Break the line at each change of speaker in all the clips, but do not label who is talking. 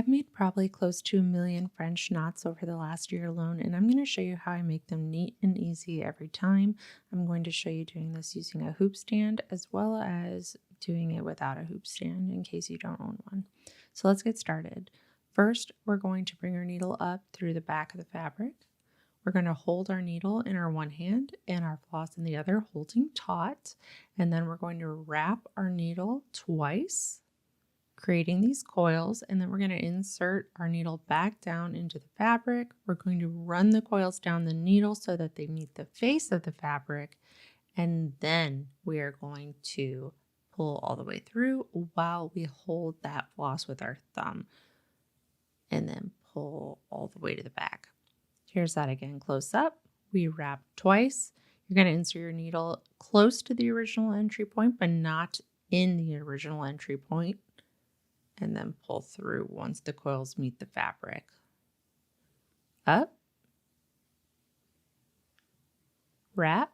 I've made probably close to 1,000,000 French knots over the last year alone, and I'm going to show you how I make them neat and easy every time. I'm going to show you doing this using a hoop stand as well as doing it without a hoop stand in case you don't own one. So let's get started. First, we're going to bring our needle up through the back of the fabric. We're going to hold our needle in our one hand and our floss in the other, holding taut, and then we're going to wrap our needle twice, creating these coils, and then we're going to insert our needle back down into the fabric. We're going to run the coils down the needle so that they meet the face of the fabric, and then we are going to pull all the way through while we hold that floss with our thumb, and then pull all the way to the back. Here's that again, close up. We wrap twice. You're going to insert your needle close to the original entry point, but not in the original entry point, and then pull through once the coils meet the fabric. Up, wrap,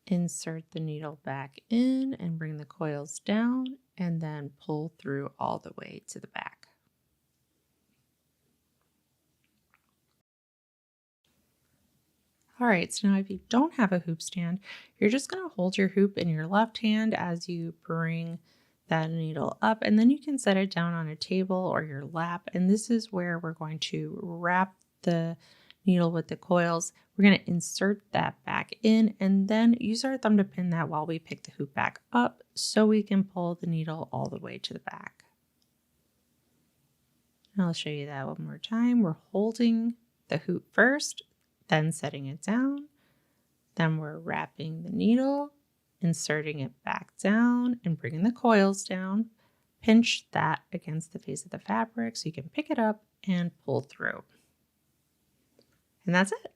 insert the needle back in and bring the coils down, and then pull through all the way to the back. All right, so now if you don't have a hoop stand, you're just going to hold your hoop in your left hand as you bring that needle up, and then you can set it down on a table or your lap. And this is where we're going to wrap the needle with the coils. We're going to insert that back in and then use our thumb to pin that while we pick the hoop back up so we can pull the needle all the way to the back. And I'll show you that one more time. We're holding the hoop first, then setting it down. Then we're wrapping the needle, inserting it back down and bringing the coils down. Pinch that against the face of the fabric so you can pick it up and pull through. And that's it.